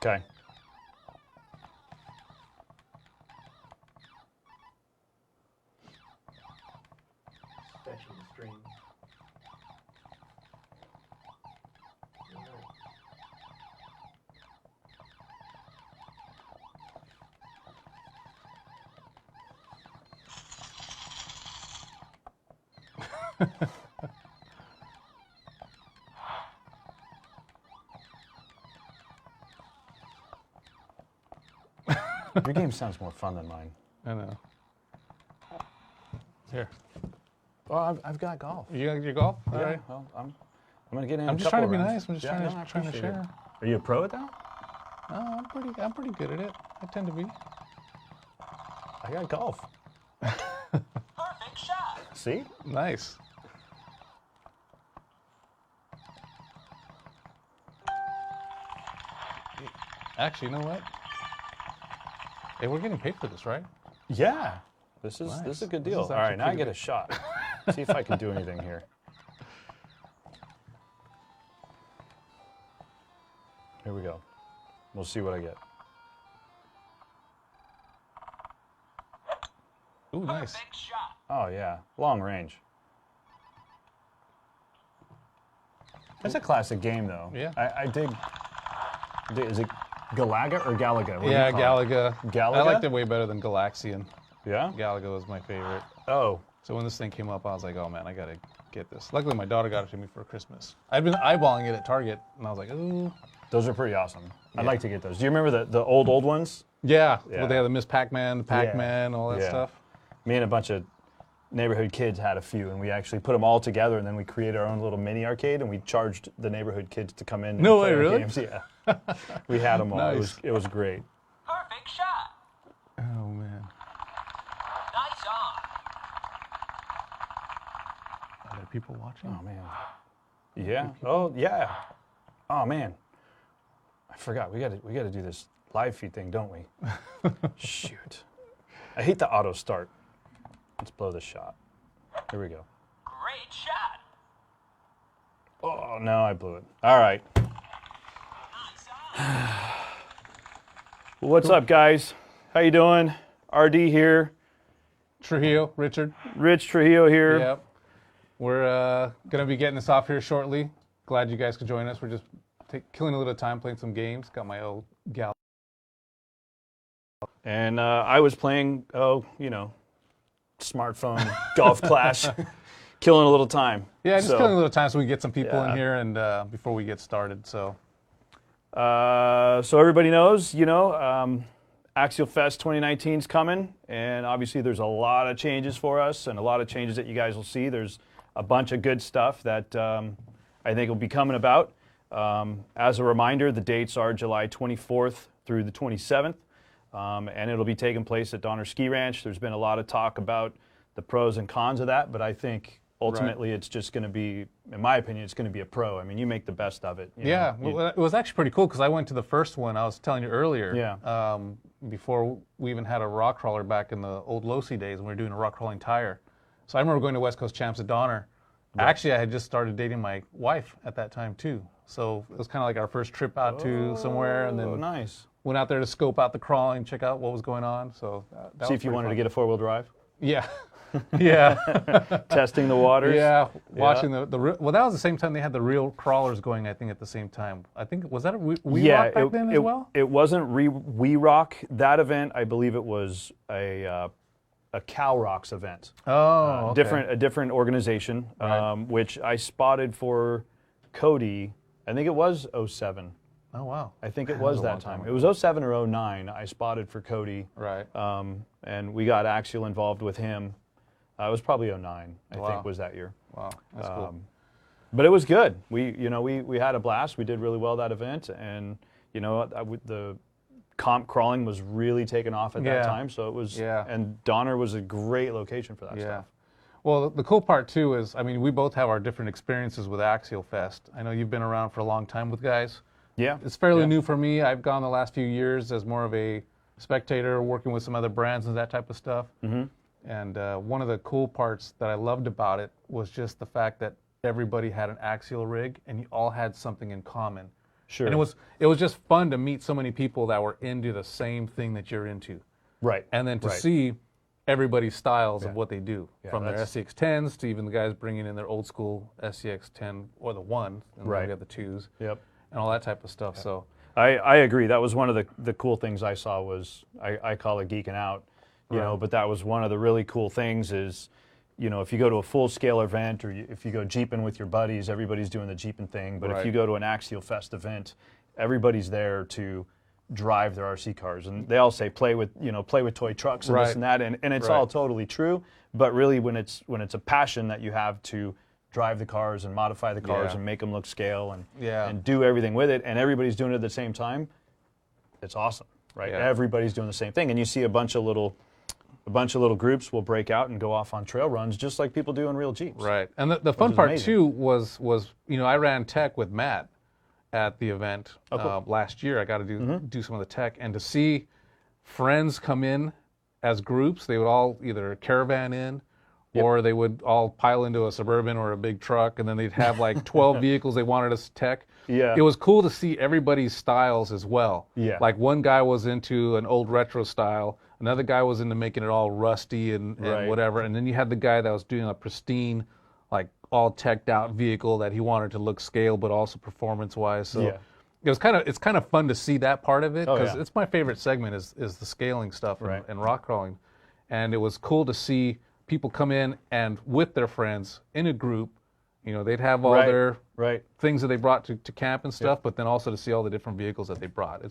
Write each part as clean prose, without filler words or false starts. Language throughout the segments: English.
Okay. Fetching the string. Your game sounds more fun than mine. I know. Here. Well, I've got golf. You got your golf? Yeah, All right. well, I'm gonna get in. I'm just trying to be nice. I'm just trying to appreciate share. it. Are you a pro at that? No, I'm pretty good at it. I tend to be. I got golf. Perfect shot. See? Nice. Actually, you know what? Hey, we're getting paid for this, right? Yeah. This is Nice. a good This deal. is All right, actually now I pretty get good. a shot. See if I can do anything here. Here we go. We'll see what I get. Ooh, nice. Perfect shot. Oh yeah, long range. It's a classic game though. Yeah. I dig. Is it Galaga or Galaga? What do you Yeah, call it? Galaga. Galaga? I liked it way better than Galaxian. Yeah. Galaga was my favorite. Oh. So when this thing came up, I was like, oh man, I gotta get this. Luckily, my daughter got it to me for Christmas. I'd been eyeballing it at Target, and I was like, ooh. Those are pretty awesome. I'd Yeah. like to get those. Do you remember the old ones? Yeah. Yeah. Well, they had the Miss Pac-Man, the Pac-Man, all that Yeah. stuff. Me and a bunch of neighborhood kids had a few, and we actually put them all together, and then we created our own little mini arcade, and we charged the neighborhood kids to come in. And No play way, our really? Games. Yeah. We had them all. Nice. It was great. Perfect shot. Oh man. Nice on. Are there people watching? Oh man. Yeah. Oh yeah. Oh man. I forgot. We got to do this live feed thing, don't we? Shoot. I hate the auto start. Let's blow this shot. Here we go. Great shot. Oh no, I blew it. All right. Nice on. What's up, guys? How you doing? RD here. Trujillo, Richard. Rich Trujillo here. Yep. We're gonna be getting this off here shortly. Glad you guys could join us. We're just killing a little time playing some games. Got my old gal. And I was playing, smartphone golf clash, killing a little time. Yeah, just So, killing a little time so we can get some people Yeah. in here and before we get started. So so everybody knows, Axialfest 2019 is coming, and obviously there's a lot of changes for us and a lot of changes that you guys will see. There's a bunch of good stuff that I think will be coming about. As a reminder, the dates are July 24th through the 27th. And it'll be taking place at Donner Ski Ranch. There's been a lot of talk about the pros and cons of that, but I think ultimately it's just going to be, in my opinion, it's going to be a pro. I mean, you make the best of it. yeah, well, it was actually pretty cool because I went to the first one. I was telling you earlier. Yeah. Before we even had a rock crawler back in the old Losi days when we were doing a rock crawling tire. So I remember going to West Coast Champs at Donner. Right. Actually, I had just started dating my wife at that time too. So it was kind of like our first trip out to somewhere, and then nice. went out there to scope out the crawling, check out what was going on. So that See was if you pretty wanted fun. to get a four-wheel drive. Yeah, yeah, Testing the waters. yeah. Watching the well, that was the same time they had the real crawlers going. I think at the same time. I think was that a We Rock back then as well. It wasn't We Rock that event. I believe it was a Cal Rocks event. Oh, okay. A different organization, Right. which I spotted for Cody. I think it was 07. Oh wow. I think it That was was a that long time time. ago. It was 07 or 09. I spotted for Cody. Right. And we got Axial involved with him. It was probably 09, I Wow. think was that year. Wow. That's cool. But it was good. We had a blast. We did really well that event, and the comp crawling was really taking off at that Yeah. time. So it was. Yeah. And Donner was a great location for that Yeah. stuff. Well, the cool part too is, I mean, we both have our different experiences with Axialfest. I know you've been around for a long time with guys. Yeah. It's fairly Yeah. new for me. I've gone the last few years as more of a spectator, working with some other brands and that type of stuff. Mm-hmm. And one of the cool parts that I loved about it was just the fact that everybody had an Axial rig and you all had something in common. Sure. And it was just fun to meet so many people that were into the same thing that you're into. Right. And then to right. see everybody's styles of what they do, from their that's- SCX10s to even the guys bringing in their old school SCX10 or the 1, and then Right. we have the 2s, Yep. and all that type of stuff. So I agree. That was one of the cool things I saw was, I call it geeking out, you know, but that was one of the really cool things is, you know, if you go to a full-scale event or if you go Jeeping with your buddies, everybody's doing the Jeeping thing. But if you go to an Axialfest event, everybody's there to drive their RC cars. And they all say play with toy trucks and this and that. And it's all totally true. But really when it's a passion that you have to drive the cars and modify the cars and make them look scale and do everything with it, and everybody's doing it at the same time, it's awesome, right? Yeah. Everybody's doing the same thing. And you see a bunch of little groups will break out and go off on trail runs just like people do in real Jeeps. Right. And the fun part amazing. too was I ran tech with Matt at the event last year. I got to do some of the tech, and to see friends come in as groups, they would all either caravan in or they would all pile into a Suburban or a big truck, and then they'd have like 12 vehicles they wanted us to tech. Yeah. It was cool to see everybody's styles as well. Yeah. Like one guy was into an old retro style, another guy was into making it all rusty and whatever, and then you had the guy that was doing a pristine, like all teched out vehicle that he wanted to look scale but also performance wise. So it's kind of fun to see that part of it, because it's my favorite segment is the scaling stuff and rock crawling. And it was cool to see people come in and with their friends in a group, they'd have all their things that they brought to camp and stuff, but then also to see all the different vehicles that they brought.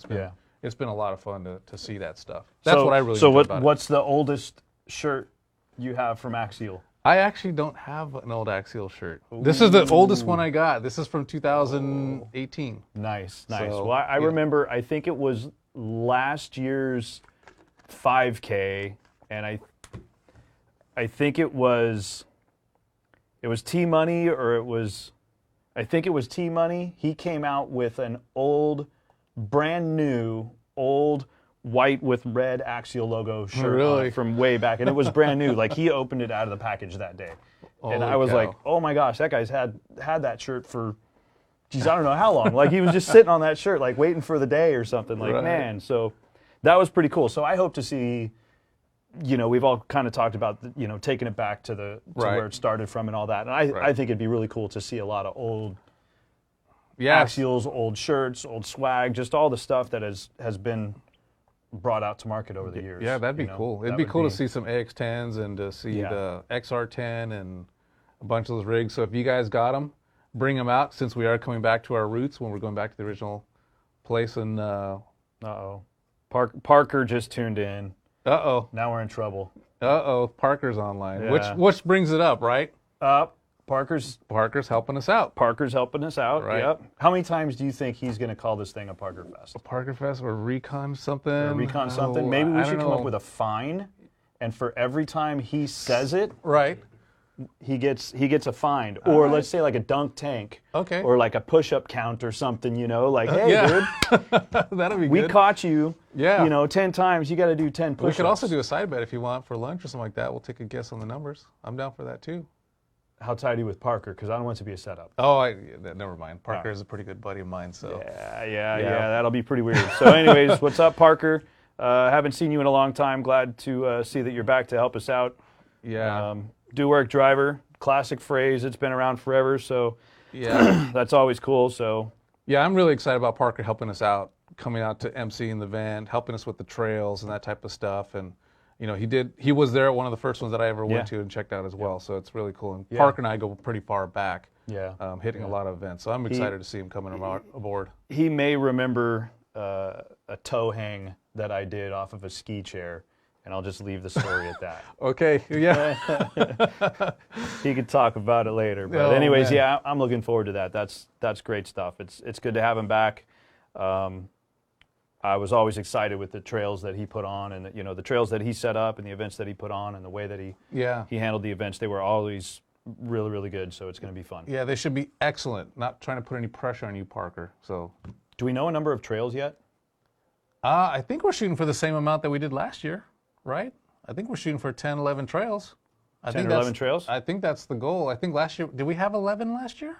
It's been a lot of fun to see that stuff. That's what I really enjoy about it. What's the oldest shirt you have from Axial? I actually don't have an old Axial shirt. Ooh. This is the oldest one I got. This is from 2018. Nice. So, well, I remember, I think it was last year's 5K, and I think it was T-Money, I think it was T-Money. He came out with an brand new white with red Axial logo shirt on it from way back, and it was brand new. Like, he opened it out of the package that day. And I was like, oh my gosh, that guy's had that shirt for, geez, I don't know how long. Like, he was just sitting on that shirt, like waiting for the day or something. Like, man, so that was pretty cool. So I hope to see, we've all kind of talked about, taking it back to where it started from and all that. And I think it'd be really cool to see a lot of old Axials, old shirts, old swag, just all the stuff that has been brought out to market over the years. Yeah, that'd be cool. It'd be cool to see some AX10s and to see the XR10 and a bunch of those rigs. So if you guys got them, bring them out, since we are coming back to our roots when we're going back to the original place. And Parker just tuned in. Now we're in trouble. Parker's online. Yeah. Which brings it up, right? Parker's helping us out. Right. Yep. How many times do you think he's going to call this thing a Parker Fest? A Parker Fest or Recon something? Maybe we should come up with a fine, and for every time he says it, he gets a fine. Or let's say like a dunk tank. Okay. Or like a push-up count or something, like, hey, dude, that'd be good. We caught you, Yeah. 10 times, you got to do 10 push-ups. We could also do a side bet if you want for lunch or something like that. We'll take a guess on the numbers. I'm down for that too. How tight are you with Parker? Because I don't want it to be a setup. Never mind. Parker is a pretty good buddy of mine, so. Yeah, that'll be pretty weird. So anyways, what's up, Parker? Haven't seen you in a long time. Glad to see that you're back to help us out. Yeah. Do work driver, classic phrase. It's been around forever, so that's always cool. So yeah, I'm really excited about Parker helping us out, coming out to MC in the van, helping us with the trails and that type of stuff. And he was there at one of the first ones that I ever went to and checked out as well. So it's really cool. And Parker and I go pretty far back. Hitting a lot of events. So I'm excited to see him coming aboard. He may remember a toe hang that I did off of a ski chair, and I'll just leave the story at that. Okay, yeah. He could talk about it later. But anyways, I'm looking forward to that. That's great stuff. It's good to have him back. I was always excited with the trails that he put on, and the trails that he set up, and the events that he put on, and the way that he handled the events. They were always really, really good. So it's going to be fun. Yeah, they should be excellent. Not trying to put any pressure on you, Parker. So, do we know a number of trails yet? I think we're shooting for the same amount that we did last year, right? I think we're shooting for 10, 11 trails. 10 or 11 trails? I think that's the goal. I think last year, did we have 11 last year?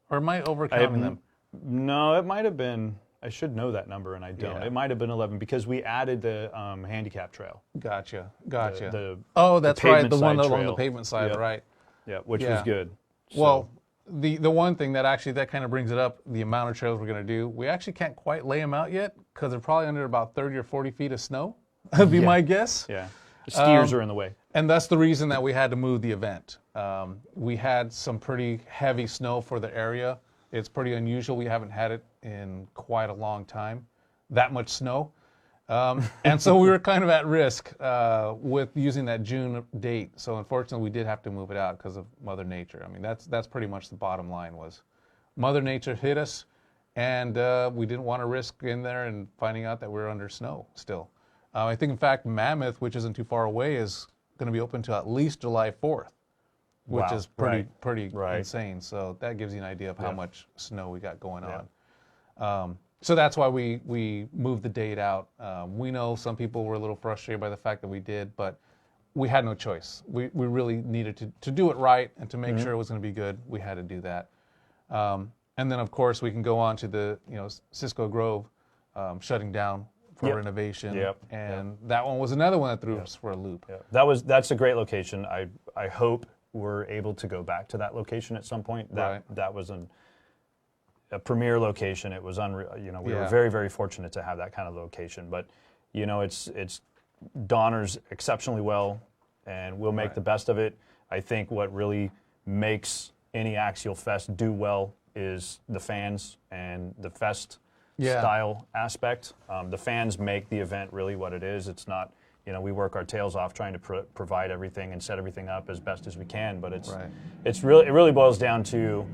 Or am I overcounting them? No, it might have been. I should know that number, and I don't. Yeah. It might have been 11 because we added the handicap trail. Gotcha. The That's right. pavement The one side along the trail. pavement side, Yep. right? Yeah, which Yeah. was good. Well, the one thing that actually that kind of brings it up, the amount of trails we're going to do, we actually can't quite lay them out yet because they're probably under about 30 or 40 feet of snow, would be my guess. Yeah, the skiers are in the way. And that's the reason that we had to move the event. We had some pretty heavy snow for the area. It's pretty unusual. We haven't had it in quite a long time, that much snow. And so we were kind of at risk with using that June date. So unfortunately, we did have to move it out because of Mother Nature. I mean, that's pretty much the bottom line was Mother Nature hit us, and we didn't want to risk in there and finding out that we were under snow still. I think, in fact, Mammoth, which isn't too far away, is going to be open till at least July 4th, which Wow. is pretty Right. insane. So that gives you an idea of how much snow we got going Yeah. on. So that's why we moved the date out. We know some people were a little frustrated by the fact that we did, but we had no choice. We really needed to do it right and to make sure it was going to be good. We had to do that. And then, of course, we can go on to the Cisco Grove shutting down for Yep. renovation. Yep. And that one was another one that threw us for a loop. Yeah. That's a great location. I hope we're able to go back to that location at some point. That was a premier location. It was unreal. We were very, very fortunate to have that kind of location. But it's Donner's exceptionally well, and we'll make the best of it. I think what really makes any Axial Fest do well is the fans and the fest style aspect. The fans make the event really what it is. It's not, we work our tails off trying to provide everything and set everything up as best as we can, but it really boils down to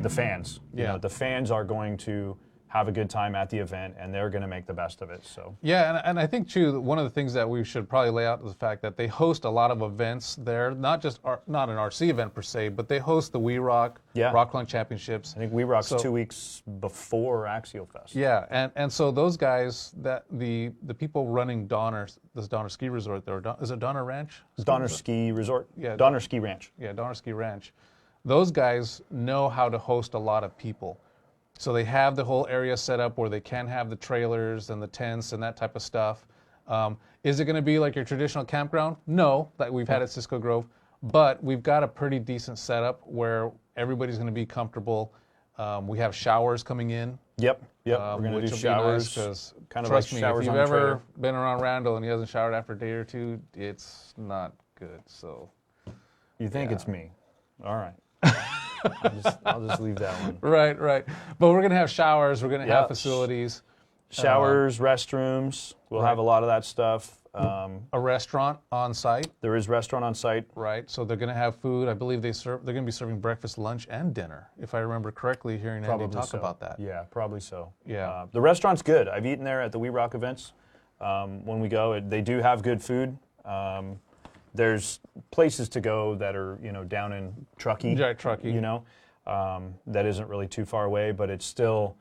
the fans. The fans are going to have a good time at the event, and they're going to make the best of it. So and I think too, one of the things that we should probably lay out is the fact that they host a lot of events there, not an RC event per se, but they host the We Rock Rock Climb Championships. I think We Rock's 2 weeks before Axial Fest. Yeah, and so those guys, that the people running this Donner Ski Resort there, is it Donner Ranch? It's Donner Ski Resort. Yeah, Donner Ski Ranch. Yeah, Donner Ski Ranch. Those guys know how to host a lot of people. So they have the whole area set up where they can have the trailers and the tents and that type of stuff. Is it going to be like your traditional campground? No, that we've had at Cisco Grove, but we've got a pretty decent setup where everybody's going to be comfortable. We have showers coming in. Yep. We're going to do showers. Because kind of trust like me, showers if on you've the trailer. ever been around Randall and he hasn't showered after a day or two, it's not good. So You think it's me. All right. I'll just leave that one. Right. But we're going to have showers. We're going to have facilities. Showers, restrooms. We'll have a lot of that stuff. A restaurant on site. There is restaurant on site. Right. So they're going to have food. I believe they're going to be serving breakfast, lunch, and dinner, if I remember correctly, hearing Andy talk about that. Yeah, probably so. Yeah. The restaurant's good. I've eaten there at the We Rock events. When we go, they do have good food. There's places to go that are, down in Truckee. Yeah, Truckee. That isn't really too far away, but it's still,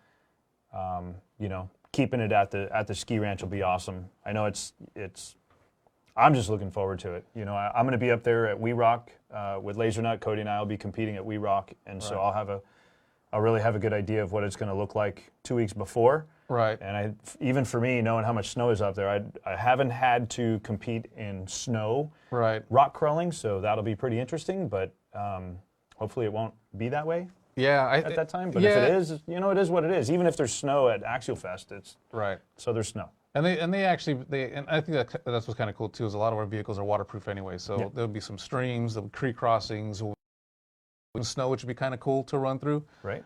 keeping it at the ski ranch will be awesome. I know it's. I'm just looking forward to it. I'm going to be up there at We Rock with Lasernut. Cody and I will be competing at We Rock, and so I'll really have a good idea of what it's going to look like 2 weeks before. Right. And even for me, knowing how much snow is up there, I haven't had to compete in snow rock crawling, so that'll be pretty interesting, but hopefully it won't be that way at that time. But if it is, it is what it is. Even if there's snow at Axial Fest, it's so there's snow. And I think that's what's kind of cool too, is a lot of our vehicles are waterproof anyway, so there'll be some streams, there'll be creek crossings, snow, which would be kind of cool to run through. Right.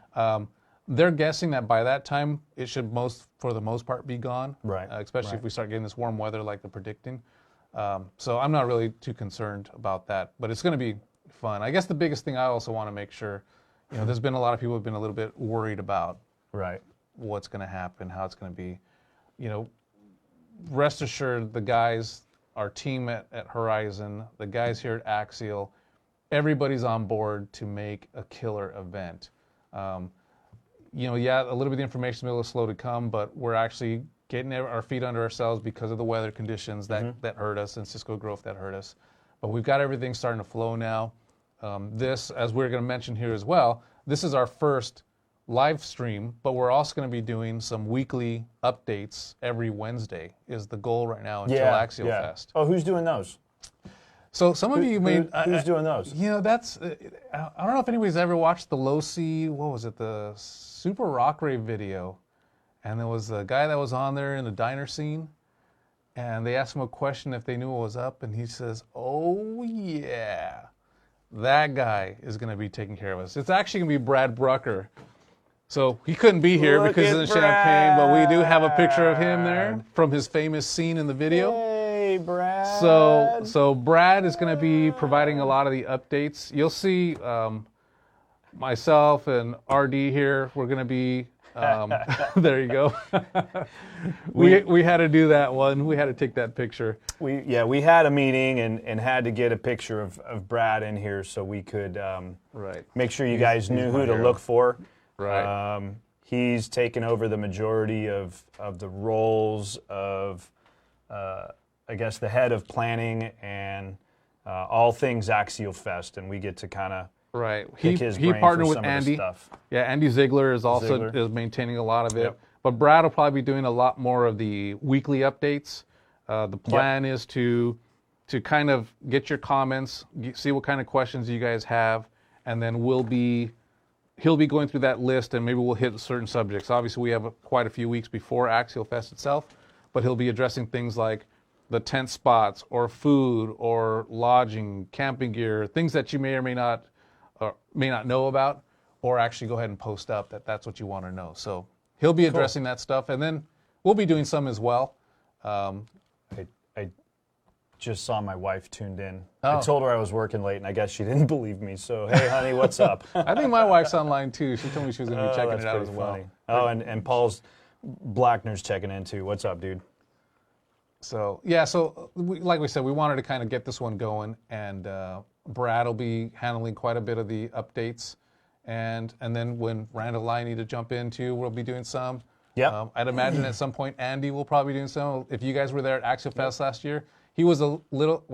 They're guessing that by that time it should for the most part be gone. Right. Especially if we start getting this warm weather like they're predicting. So I'm not really too concerned about that, but it's going to be fun. I guess the biggest thing I also want to make sure, there's been a lot of people who've been a little bit worried about what's going to happen, how it's going to be. Rest assured, the guys, our team at Horizon, the guys here at Axial, everybody's on board to make a killer event. A little bit of the information is a little slow to come, but we're actually getting our feet under ourselves because of the weather conditions that hurt us, and Cisco Grove that hurt us. But we've got everything starting to flow now. This, as we're going to mention here as well, this is our first live stream, but we're also going to be doing some weekly updates every Wednesday is the goal right now until Axialfest. Oh, who's doing those? So some of you may... Who's doing those? You know, that's... I don't know if anybody's ever watched the Low C, what was it, the Super Rock Rave video. And there was a guy that was on there in the diner scene. And they asked him a question if they knew what was up. And he says, oh, yeah. That guy is going to be taking care of us. It's actually going to be Brad Brucker. So he couldn't be here because of the champagne, but we do have a picture of him there from his famous scene in the video. Hey, Brad. So Brad is going to be providing a lot of the updates. You'll see myself and RD here. We're going to be, there you go. we had to do that one. We had to take that picture. We had a meeting and had to get a picture of Brad in here so we could make sure you guys knew who to look for. Right. He's taken over the majority of the roles of, I guess, the head of planning and all things Axialfest, and we get to kind of pick his brain partnered for with some Andy. of the stuff. Yeah, Andy Ziegler is also is maintaining a lot of it. Yep. But Brad will probably be doing a lot more of the weekly updates. The plan is to kind of get your comments, see what kind of questions you guys have, and then he'll be going through that list, and maybe we'll hit certain subjects. Obviously, we have quite a few weeks before Axialfest itself, but he'll be addressing things like the tent spots, or food, or lodging, camping gear, things that you may or may not know about, or actually go ahead and post up that's what you want to know. So he'll be addressing that stuff, and then we'll be doing some as well. I just saw my wife tuned in. I told her I was working late, and I guess she didn't believe me. So, hey, honey, what's up? I think my wife's online, too. She told me she was going to be checking it out as well. Funny. Oh, and Paul's Blackner's checking in, too. What's up, dude? So, yeah, like we said, we wanted to kind of get this one going, and Brad will be handling quite a bit of the updates. And then when Randall and I need to jump in, too, we'll be doing some. Yeah. I'd imagine at some point Andy will probably be doing some. If you guys were there at Axialfest last year, he was a little,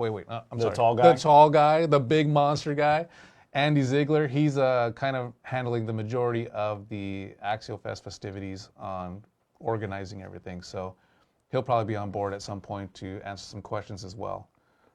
I'm sorry. Tall guy? The tall guy, the big monster guy. Andy Ziegler, he's kind of handling the majority of the Axialfest festivities on organizing everything. So he'll probably be on board at some point to answer some questions as well.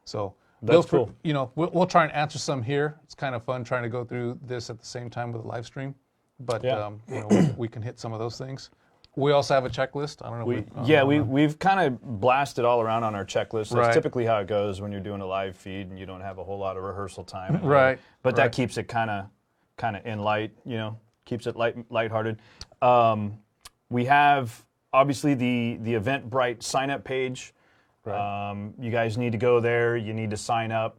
So that's cool. You know, we'll try and answer some here. It's kind of fun trying to go through this at the same time with the live stream. But you know, we can hit some of those things. We also have a checklist. I don't know. We've kind of blasted all around on our checklist. That's Right. typically how it goes when you're doing a live feed and you don't have a whole lot of rehearsal time. Right. But that keeps it kind of in light, you know, keeps it lighthearted. We have obviously the Eventbrite Signup page. Right. You guys need to go there. You need to sign up.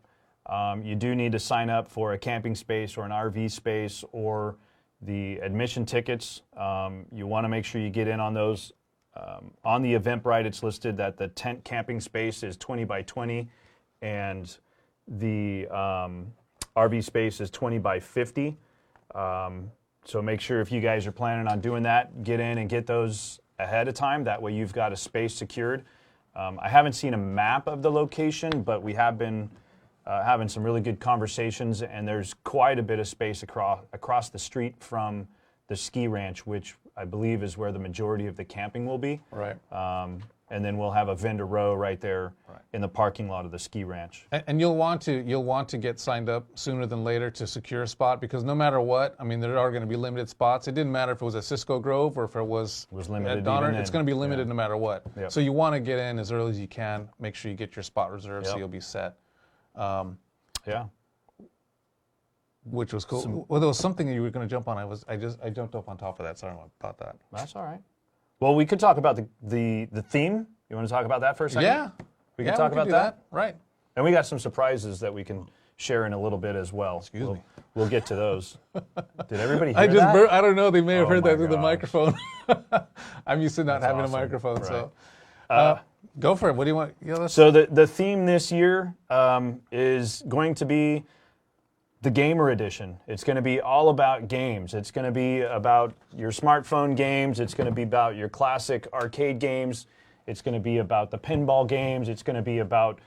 You do need to sign up for a camping space or an RV space or the admission tickets. You want to make sure you get in on those. On the Eventbrite, it's listed that the tent camping space is 20 by 20 and the RV space is 20 by 50. So make sure if you guys are planning on doing that, get in and get those ahead of time. That way you've got a space secured. I haven't seen a map of the location, but we have been having some really good conversations, and there's quite a bit of space across the street from the ski ranch, which I believe is where the majority of the camping will be. Right. And then we'll have a vendor row right there in the parking lot of the ski ranch. And you'll want to get signed up sooner than later to secure a spot, because no matter what, I mean, there are going to be limited spots. It didn't matter if it was at Cisco Grove or if it was limited at Donner. even It's going to be limited no matter what. Yep. So you want to get in as early as you can. Make sure you get your spot reserved so you'll be set. Yeah. Which was cool. Well, there was something that you were going to jump on. I jumped up on top of that. Sorry about that. That's all right. Well, we could talk about the theme. You want to talk about that for a second? Yeah. We can talk about that. Right. And we got some surprises that we can share in a little bit as well. Excuse me. We'll get to those. Did everybody hear that? I don't know. They may have heard that through the gosh. microphone. I'm used to not having awesome. a microphone, Right. so go for it. What do you want? Yeah, So the theme this year is going to be the Gamer Edition. It's going to be all about games. It's going to be about your smartphone games. It's going to be about your classic arcade games. It's going to be about the pinball games. It's going to be about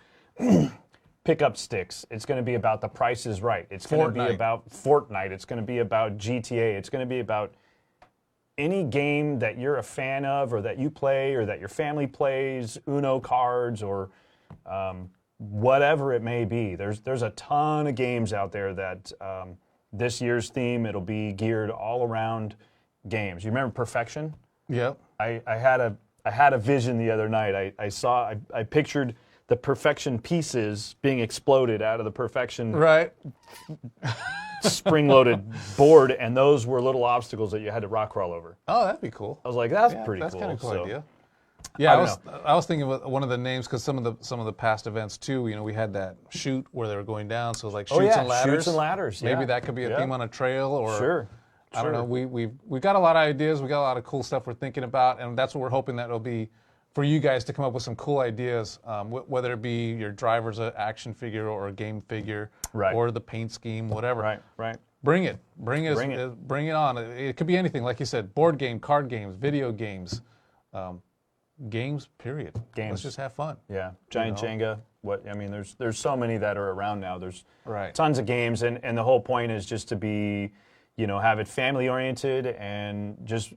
pickup sticks. It's going to be about The Price is Right. It's going to be about Fortnite. It's going to be about GTA. It's going to be about any game that you're a fan of or that you play or that your family plays, Uno cards or whatever it may be. There's a ton of games out there that this year's theme, it'll be geared all around games. You remember Perfection? Yep. I had a vision the other night. I pictured the Perfection pieces being exploded out of the Perfection Right. spring-loaded board, and those were little obstacles that you had to rock crawl over. Oh, that'd be cool. I was like, that's Yeah, pretty that's cool. kind of cool So, idea. Yeah, don't I was thinking of one of the names because some of the past events too. We had that shoot where they were going down, so it was like Oh, shoots yeah, and ladders. shoots and ladders. Maybe yeah. that could be a Yeah. theme on a trail, or Sure. I don't know. We've got a lot of ideas. We got a lot of cool stuff we're thinking about, and that's what we're hoping that it'll be for you guys to come up with some cool ideas, whether it be your driver's action figure or a game figure, Right. or the paint scheme, whatever. Right. Bring it. Bring Bring it. on. It could be anything, like you said, board game, card games, video games, games. Period. Games. Let's just have fun. Yeah. Giant Jenga. There's so many that are around now. There's Right. tons of games, and the whole point is just to be, have it family oriented and just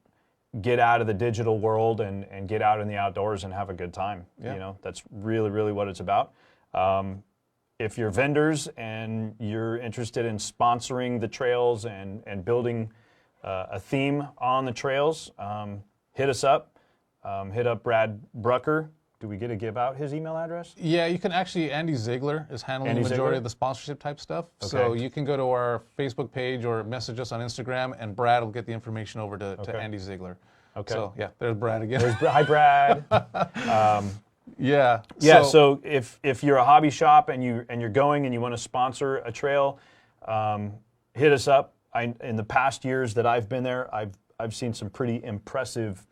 get out of the digital world and get out in the outdoors and have a good time. Yeah. That's really, really what it's about. If you're vendors and you're interested in sponsoring the trails and building a theme on the trails, hit us up. Hit up Brad Brucker. Do we get to give out his email address? Yeah, you can actually. Andy Ziegler is handling Andy the majority Ziegler? of the sponsorship type stuff. Okay. So you can go to our Facebook page or message us on Instagram, and Brad will get the information over to Andy Ziegler. Okay. So yeah, there's Brad again. Hi, Brad. Yeah. Yeah. So if you're a hobby shop and you're going and you want to sponsor a trail, hit us up. In the past years that I've been there, I've seen some pretty impressive.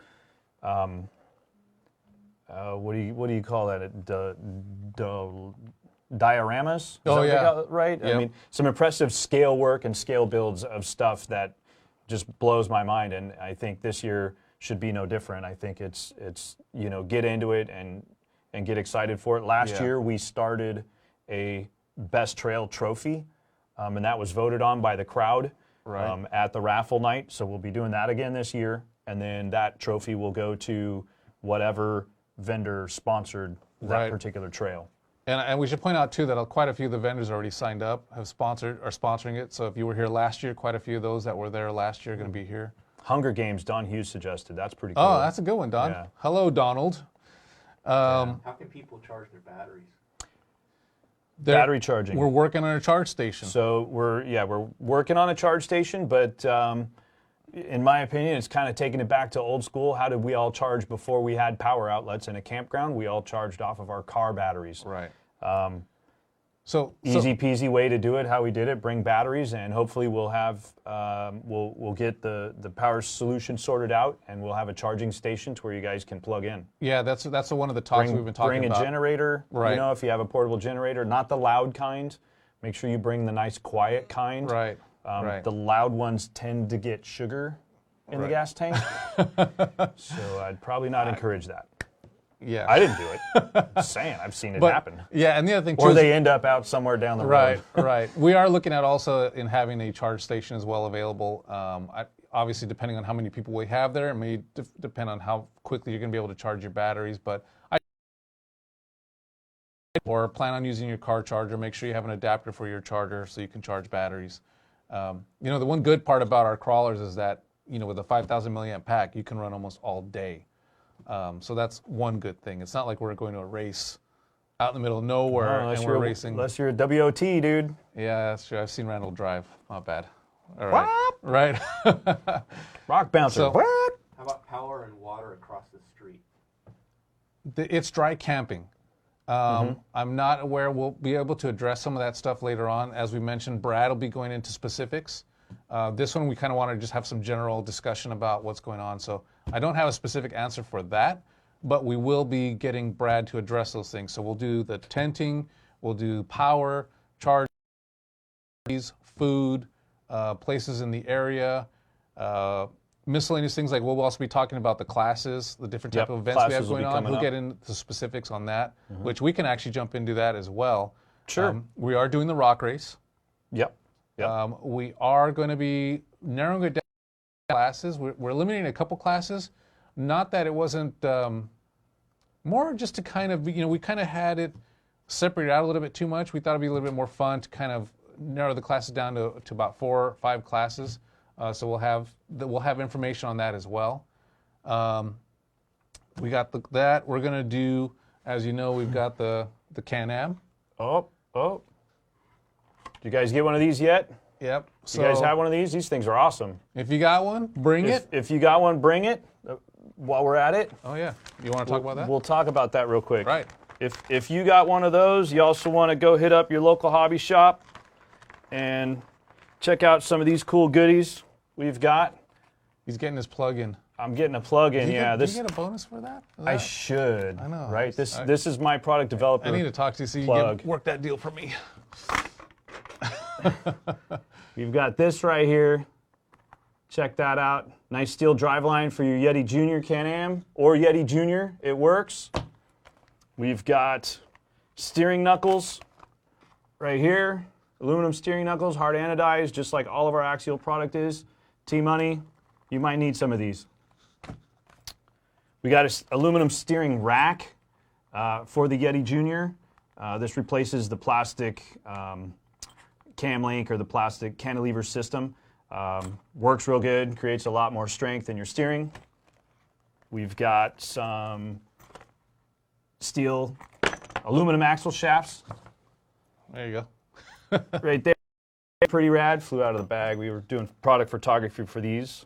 What do you call that? Dioramas? Is that what they yeah. call it, right? Yep. I mean, some impressive scale work and scale builds of stuff that just blows my mind, and I think this year should be no different. I think it's get into it and get excited for it. Last Yeah. year we started a best trail trophy, and that was voted on by the crowd Right. at the raffle night. So we'll be doing that again this year, and then that trophy will go to whatever vendor sponsored that Right. particular trail. And we should point out too that quite a few of the vendors already signed up, are sponsoring it. So if you were here last year, quite a few of those that were there last year are going to be here. Hunger Games, Don Hughes suggested. That's pretty cool. Oh, that's a good one, Don. Yeah. Hello, Donald. How can people charge their batteries? Battery charging. We're working on a charge station. So we're working on a charge station, but in my opinion, it's kind of taking it back to old school. How did we all charge before we had power outlets in a campground? We all charged off of our car batteries. Right. Easy peasy way to do it. How we did it: bring batteries, and hopefully we'll have we'll get the power solution sorted out, and we'll have a charging station to where you guys can plug in. Yeah, that's one of the talks we've been talking Bring about. a generator. Right. If you have a portable generator, not the loud kind. Make sure you bring the nice quiet kind. Right. Right. The loud ones tend to get sugar in the gas tank, so I'd probably not encourage that. Yeah. I didn't do it. Just saying, I've seen it happen. Yeah, and the other thing too Or is- they end up out somewhere down the Right, road. right. We are looking at also in having a charge station as well available. Obviously, depending on how many people we have there, it may depend on how quickly you're going to be able to charge your batteries. But or plan on using your car charger. Make sure you have an adapter for your charger so you can charge batteries. The one good part about our crawlers is that with a 5,000 milliamp pack, you can run almost all day. So that's one good thing. It's not like we're going to a race out in the middle of nowhere and we're racing. Unless you're a WOT, dude. Yeah, that's true. I've seen Randall drive. Not bad. All right. Right. Rock bouncer. So- What? How about power and water across the street? It's dry camping. I'm not aware. We'll be able to address some of that stuff later on. As we mentioned, Brad will be going into specifics. This one, we kind of want to just have some general discussion about what's going on. So I don't have a specific answer for that, but we will be getting Brad to address those things. So we'll do the tenting, we'll do power, charge, food, places in the area, miscellaneous things like we'll also be talking about the classes, the different type of events we have classes will going be on. coming We'll up. get into specifics on that, which we can actually jump into that as well. Sure. We are doing the rock race. Yep. We are going to be narrowing it down classes. We're eliminating a couple classes. Not that it wasn't, more just to kind of, we kind of had it separated out a little bit too much. We thought it'd be a little bit more fun to kind of narrow the classes down to about 4 or 5 classes. So we'll have information on that as well. We got that. We're gonna do, as you know, we've got the Can-Am. Oh. Did you guys get one of these yet? Yep. You guys have one of these? These things are awesome. If you got one, bring it. If you got one, bring it. While we're at it. Oh yeah. You want to talk about that? We'll talk about that real quick. Right. If you got one of those, you also want to go hit up your local hobby shop and check out some of these cool goodies we've got. He's getting his plug-in. I'm getting a plug-in, yeah. Did you get a bonus for that? I should. I know. Right? This is my product developer. I need to talk to you so you plug. can work that deal for me. We've got this right here. Check that out. Nice steel driveline for your Yeti Junior Can-Am or Yeti Junior. It works. We've got steering knuckles right here. Aluminum steering knuckles, hard anodized, just like all of our Axial product is. T-Money, you might need some of these. We got an aluminum steering rack for the Yeti Junior. This replaces the plastic cam link or the plastic cantilever system. Works real good, creates a lot more strength in your steering. We've got some steel aluminum axle shafts. There you go. Right there. Pretty rad. Flew out of the bag. We were doing product photography for these.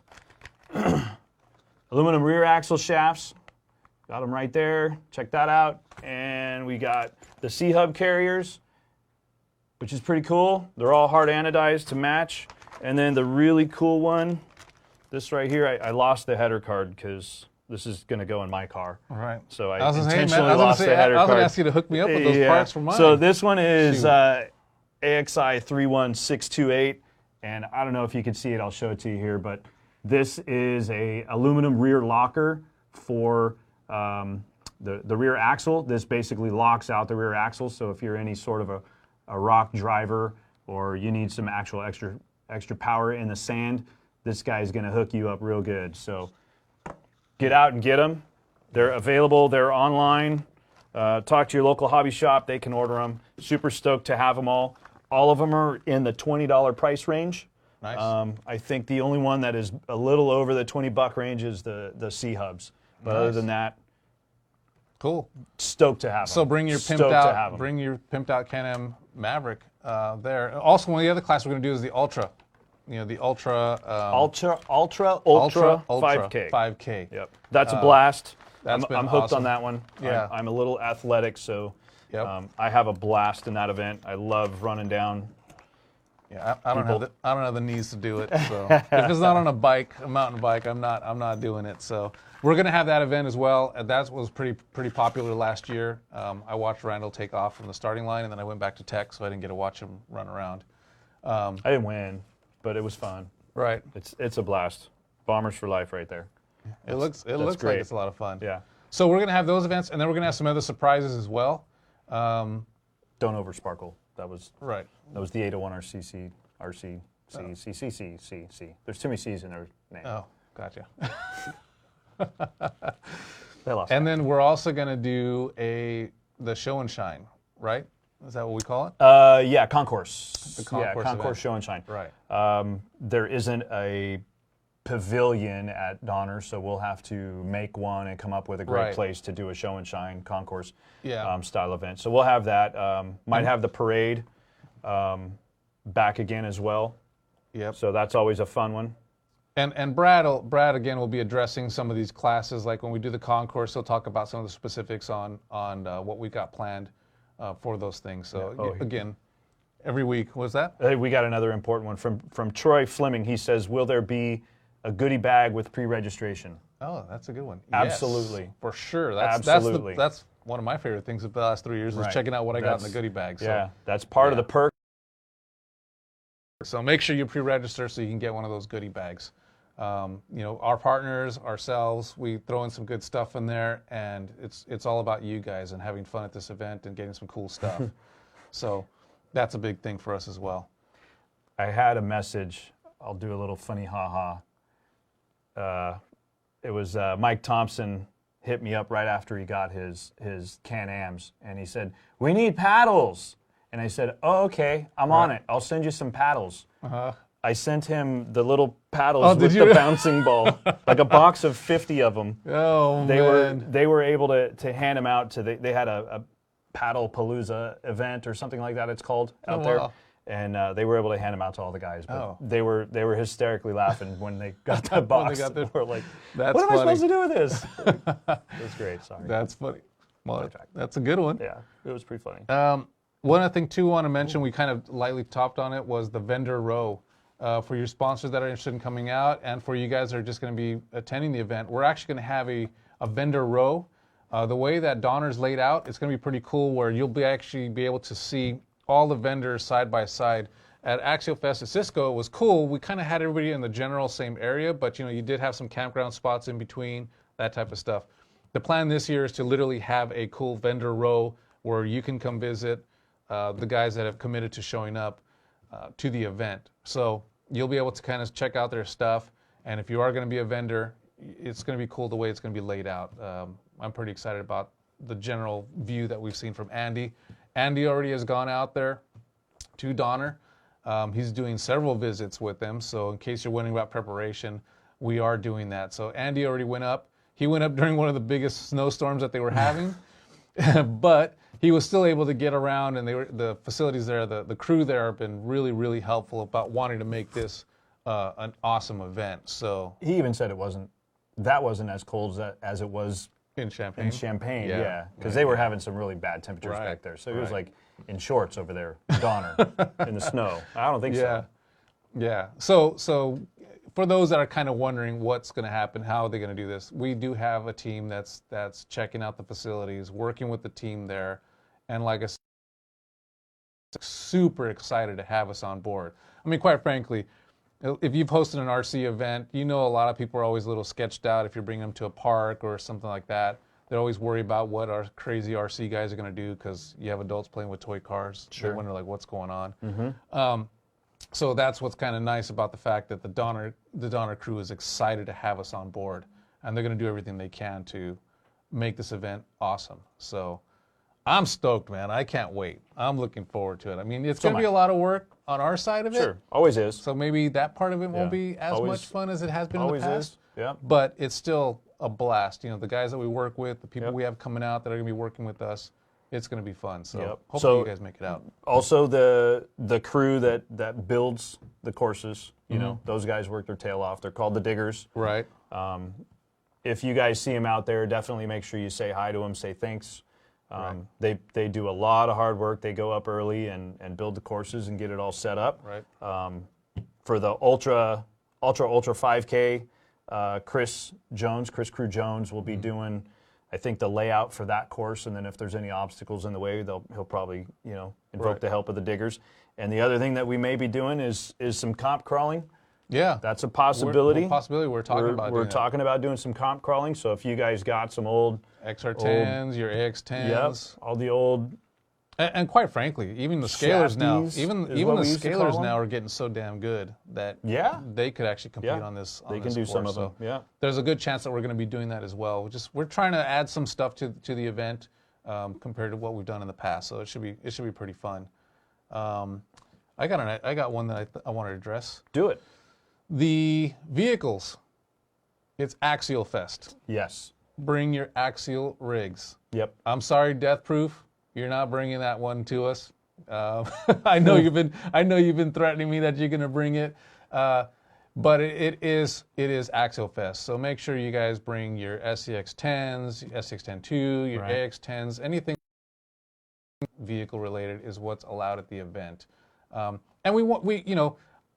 Aluminum rear axle shafts. Got them right there. Check that out. And we got the C-hub carriers, which is pretty cool. They're all hard anodized to match. And then the really cool one, this right here, I lost the header card because this is going to go in my car. All right. So I was gonna say, intentionally man, lost the header card. I was going to ask you to hook me up with those parts for mine. So this one is AXI 31628, and I don't know if you can see it. I'll show it to you here, but this is a aluminum rear locker for the rear axle. This basically locks out the rear axle, so if you're any sort of a rock driver or you need some actual extra power in the sand, this guy's going to hook you up real good. So get out and get them. They're available. They're online. Talk to your local hobby shop. They can order them. Super stoked to have them all. All of them are in the $20 price range. Nice. I think the only one that is a little over the $20 range is the C-hubs. But other than that, cool. Stoked to have them. So bring your pimped out Can-Am Maverick there. Also, one of the other classes we're going to do is the Ultra. The Ultra 5K. 5K. Yep. That's a blast. That's I'm hooked awesome. on that one. Yeah. I'm a little athletic, so Yep. I have a blast in that event. I love running down. Yeah, I don't have the knees to do it. So if it's not on a mountain bike, I'm not doing it. So we're gonna have that event as well. That was pretty popular last year. I watched Randall take off from the starting line, and then I went back to Tech, so I didn't get to watch him run around. I didn't win, but it was fun. Right. It's a blast. Bombers for life, right there. It looks great. like it's a lot of fun. Yeah. So we're gonna have those events, and then we're gonna have some other surprises as well. Don't over sparkle. That was Right. That was the 801 RCC. There's too many C's in their name. Oh, gotcha. They lost. And then we're also gonna do the show and shine, right? Is that what we call it? Yeah, concourse. The concourse concourse event. show and shine. Right. There isn't a pavilion at Donner, so we'll have to make one and come up with a great Right. place to do a show and shine concourse Yeah. style event. So we'll have that. Might have the parade back again as well. Yep. So that's always a fun one. And Brad again will be addressing some of these classes. Like when we do the concourse, he'll talk about some of the specifics on what we got planned for those things. So Yeah. Oh, again, every week. Was that? Hey, we got another important one from Troy Fleming. He says, "Will there be a goodie bag with pre-registration?" Oh, that's a good one. Absolutely. Yes, for sure. Absolutely. That's one of my favorite things of the last 3 years is Right. checking out what I got in the That's- goodie bag. So, Yeah, that's part of the perk. so make sure you pre-register so you can get one of those goodie bags. Our partners, ourselves, we throw in some good stuff in there, and it's all about you guys and having fun at this event and getting some cool stuff. So that's a big thing for us as well. I had a message. I'll do a little funny ha-ha. Mike Thompson hit me up right after he got his Can-Ams, and he said, "We need paddles." And I said, "Oh, okay, I'm on it. I'll send you some paddles." I sent him the little paddles with the bouncing ball, like a box of 50 of them. Oh, They were able to hand them out to they had a Paddle Palooza event or something like that it's called out there. Wow. And they were able to hand them out to all the guys. But they were hysterically laughing when they got that box. They were like, "What am I supposed to do with this?" It was great. Sorry. That's funny. Well, that's a good one. Yeah, it was pretty funny. One other thing, too, I want to mention, we kind of lightly topped on it, was the vendor row. For your sponsors that are interested in coming out, and for you guys that are just going to be attending the event, we're actually going to have a vendor row. The way that Donner's laid out, it's going to be pretty cool, where you'll actually be able to see all the vendors side by side. At Axialfest at Cisco, it was cool. We kind of had everybody in the general same area, but you did have some campground spots in between, that type of stuff. The plan this year is to literally have a cool vendor row where you can come visit the guys that have committed to showing up to the event. So you'll be able to kind of check out their stuff, and if you are going to be a vendor, it's going to be cool the way it's going to be laid out. I'm pretty excited about the general view that we've seen from Andy. Andy already has gone out there to Donner. He's doing several visits with them, so in case you're wondering about preparation, we are doing that. So Andy already went up. He went up during one of the biggest snowstorms that they were having, but he was still able to get around, and the facilities there, the crew there have been really, really helpful about wanting to make this an awesome event. So he even said that wasn't as cold as it was in Champaign. Yeah, because they were having some really bad temperatures back there. So he was like in shorts over there, Donner, in the snow. I don't think so. Yeah. So for those that are kind of wondering what's going to happen, how are they going to do this, we do have a team that's checking out the facilities, working with the team there, and like I said, super excited to have us on board. I mean, quite frankly, if you've hosted an RC event, a lot of people are always a little sketched out if you're bringing them to a park or something like that. They always worry about what our crazy RC guys are going to do because you have adults playing with toy cars. Sure. They wonder, like, what's going on. Mm-hmm. So that's what's kind of nice about the fact that the Donner crew is excited to have us on board, and they're going to do everything they can to make this event awesome. So I'm stoked, man. I can't wait. I'm looking forward to it. I mean, it's going to be a lot of work on our side of it. Sure, always is. So maybe that part of it won't be as much fun as it has been in the past. Always is, yeah. But it's still a blast. The guys that we work with, the people we have coming out that are going to be working with us, it's going to be fun. So hopefully you guys make it out. Also, the crew that builds the courses, those guys work their tail off. They're called the diggers. Right. If you guys see them out there, definitely make sure you say hi to them, say thanks. They do a lot of hard work. They go up early and build the courses and get it all set up. Right. For the Ultra 5K, Chris Crew Jones will be doing, I think, the layout for that course, and then if there's any obstacles in the way, he'll probably invoke the help of the diggers. And the other thing that we may be doing is some comp crawling. Yeah, that's a possibility. We're talking about doing some comp crawling. So if you guys got some old XR10s, your AX10s, all the old, and quite frankly, even the scalers now, even the scalers now are getting so damn good that they could actually compete on this. They can do some of them. Yeah, there's a good chance that we're going to be doing that as well. We're trying to add some stuff to the event compared to what we've done in the past. So it should be pretty fun. I got one that I want to address. Do it. The vehicles, it's Axialfest. Yes. Bring your Axial rigs. Yep. I'm sorry, Death Proof, you're not bringing that one to us. I know you've been threatening me that you're going to bring it, but it is Axialfest. So make sure you guys bring your SCX10s, SCX10-2, your AX10s, anything vehicle related is what's allowed at the event. And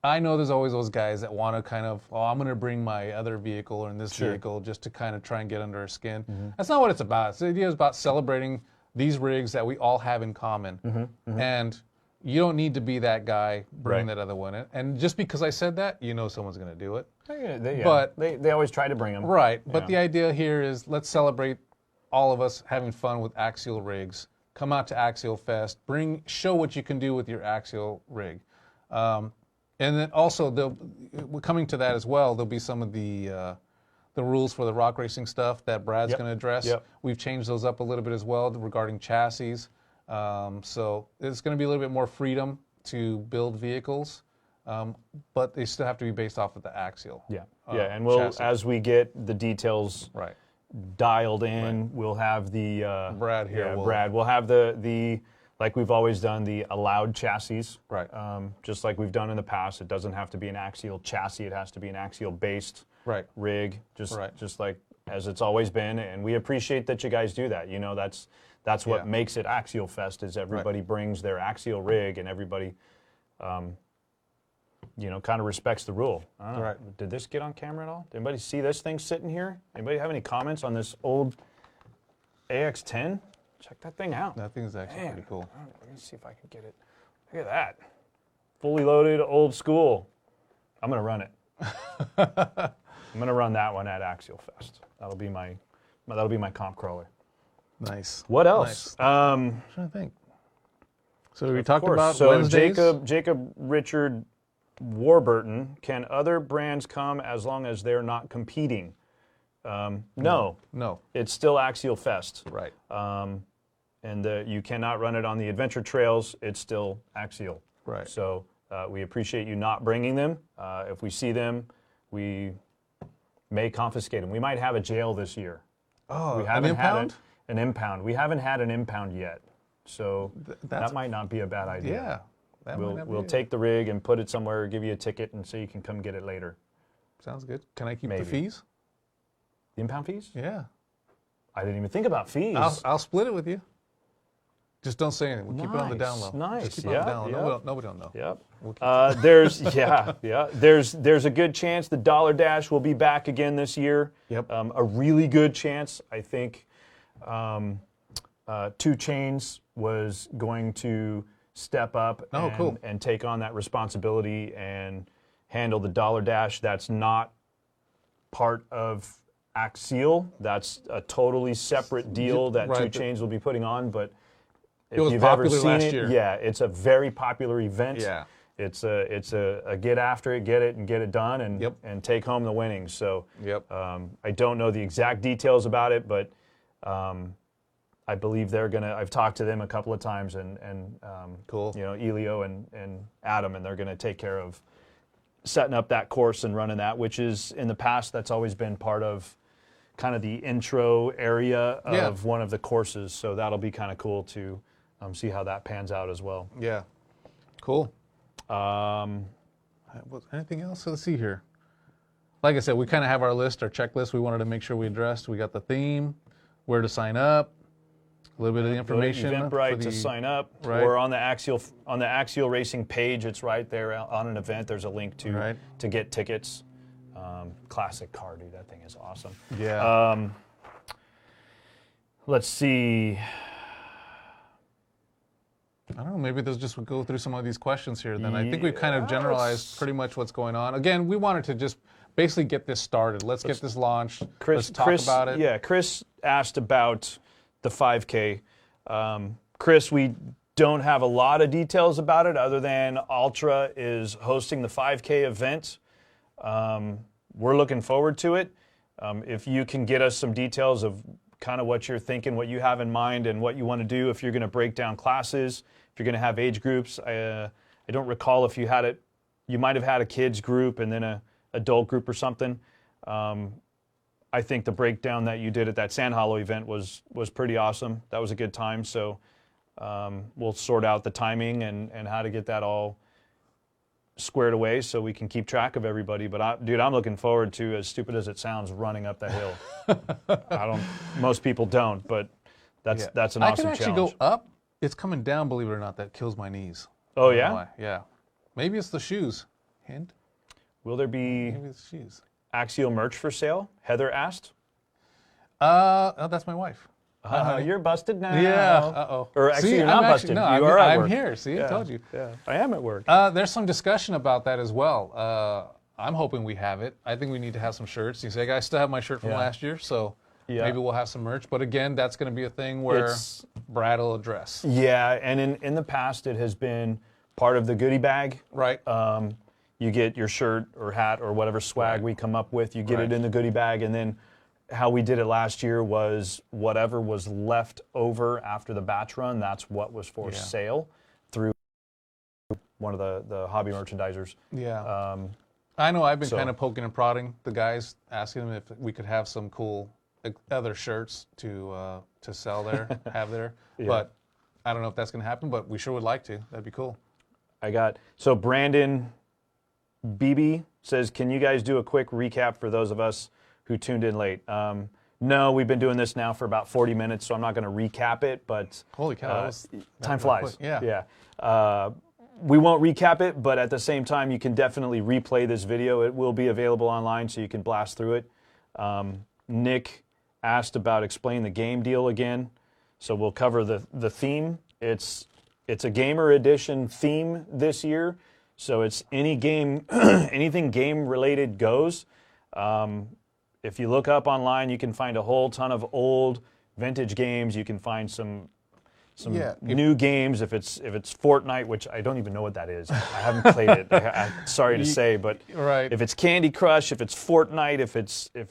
I know there's always those guys that want to kind of, I'm going to bring my other vehicle or this vehicle just to kind of try and get under our skin. Mm-hmm. That's not what it's about. The idea is about celebrating these rigs that we all have in common. Mm-hmm. Mm-hmm. And you don't need to be that guy bringing that other one in. And just because I said that, someone's going to do it. But they always try to bring them. Right. But the idea here is let's celebrate all of us having fun with Axial rigs. Come out to Axialfest. Show what you can do with your Axial rig. And then also, coming to that as well, there'll be some of the the rules for the rock racing stuff that Brad's Yep. going to address. Yep. We've changed those up a little bit as well regarding chassis. So it's going to be a little bit more freedom to build vehicles, but they still have to be based off of the Axial. Yeah, and we'll chassis. as we get the details Right. dialed in, we'll have the Brad here Yeah, will- Brad. We'll have the like we've always done, the allowed chassis. Right. Just like we've done in the past. It doesn't have to be an Axial chassis. It has to be an Axial based Right. rig. Right. Just like as it's always been. And we appreciate that you guys do that. You know, that's what Yeah. makes it Axialfest is everybody brings their Axial rig and everybody you know, kind of respects the rule. I don't know. Right. Did this get on camera at all? Did anybody see this thing sitting here? Anybody have any comments on this old AX10? Check that thing out. That thing's actually Man, pretty cool. let me see if I can get it. Look at that. Fully loaded, old school. I'm going to run it. I'm going to run that one at Axialfest. That'll be my comp crawler. Nice. What else? I'm trying to think. So we Of talked course. about so Wednesdays. Jacob Richard Warburton, can other brands come as long as they're not competing? No. No. It's still Axialfest. Right. And you cannot run it on the adventure trails. It's still Axial. Right. So we appreciate you not bringing them. If we see them, we may confiscate them. We might have a jail this year. Oh, We an haven't impound? had an impound. We haven't had an impound yet. So that's- that might not be a bad idea. Yeah. That might not We'll be it. take the rig and put it somewhere, give you a ticket, and so you can come get it later. Sounds good. Can I keep Maybe. the fees? The impound fees? Yeah. I didn't even think about fees. I'll split it with you. Just don't say anything. We'll keep it on the down low. Nice. Just keep it on the down low. Nobody will know. Yep. There's a good chance the Dollar Dash will be back again this year. Yep. A really good chance. I think 2 Chains was going to step up cool. and take on that responsibility and handle the Dollar Dash. That's not part of Axial. That's a totally separate deal that Right. 2 Chains will be putting on. But if was you've ever popular seen last it, year. yeah, it's a very popular event. Yeah. It's a get after it, get it done, and Yep. and take home the winnings. So Yep. I don't know the exact details about it, but I believe they're gonna. I've talked to them a couple of times, and Cool. You know, Elio and Adam, and they're gonna take care of setting up that course and running that, which is in the past that's always been part of kind of the intro area of one of the courses. So that'll be kind of cool to see how that pans out as well. Yeah. Cool. Um, Anything else? Let's see here. Like I said, we kind of have our list, our checklist. We wanted to make sure we addressed. We got the theme, where to sign up, a little bit of the Go to information. Eventbrite for to the- sign up, Right. or on the Axial Racing page. It's right there on an event. There's a link Right. to get tickets. Classic car, dude. That thing is awesome. Yeah. Let's see. I don't know. Maybe they'll just go through some of these questions here. Then I think we've kind of generalized pretty much what's going on. Again, we wanted to just basically get this started. Let's get this launched. Let's talk about it. Yeah, Chris asked about the 5K. Chris, we don't have a lot of details about it other than Ultra is hosting the 5K event. We're looking forward to it. If you can get us some details of kind of what you're thinking, what you have in mind, and what you want to do, if you're going to break down classes, if you're going to have age groups. I don't recall if you had it. You might have had a kids group and then a adult group or something. I think the breakdown that you did at that Sand Hollow event was pretty awesome. That was a good time. So we'll sort out the timing and how to get that all squared away so we can keep track of everybody. But dude, I'm looking forward to, as stupid as it sounds, running up that hill. Most people don't, but that's an awesome challenge. I can actually go up. It's coming down, believe it or not. That kills my knees. Oh, I don't know yeah? why. Yeah. Maybe it's the shoes. Hint. Will there be Maybe it's the shoes. Axial merch for sale? Heather asked. Oh, that's my wife. You're busted now. Yeah. Uh-oh. Or actually, See, you're not I'm busted. No, you I'm, are at I'm work. here. See, I told you. Yeah, I am at work. There's some discussion about that as well. I'm hoping we have it. I think we need to have some shirts. You say, I still have my shirt from Yeah. last year, so Yeah. maybe we'll have some merch. But again, that's going to be a thing where It's- Brad will address. Yeah, and in the past, it has been part of the goodie bag. Right. you get your shirt or hat or whatever swag we come up with. You get it in the goodie bag, and then how we did it last year was whatever was left over after the batch run, that's what was for sale through one of the hobby merchandisers. Yeah. I know I've been kind of poking and prodding the guys, asking them if we could have some cool other shirts to sell there, have there. But I don't know if that's going to happen, but we sure would like to. That'd be cool. So Brandon BB says, can you guys do a quick recap for those of us who tuned in late? No, we've been doing this now for about 40 minutes, so I'm not going to recap it, but holy cow, time flies. Quick. Yeah. We won't recap it, but at the same time, you can definitely replay this video. It will be available online, so you can blast through it. Nick asked about explain the game deal again, so we'll cover the theme. It's a gamer edition theme this year, so it's any game, anything game related goes. If you look up online, you can find a whole ton of old vintage games. You can find some new games. If it's Fortnite, which I don't even know what that is. I haven't played it. I'm sorry to say, but if it's Candy Crush, if it's Fortnite, if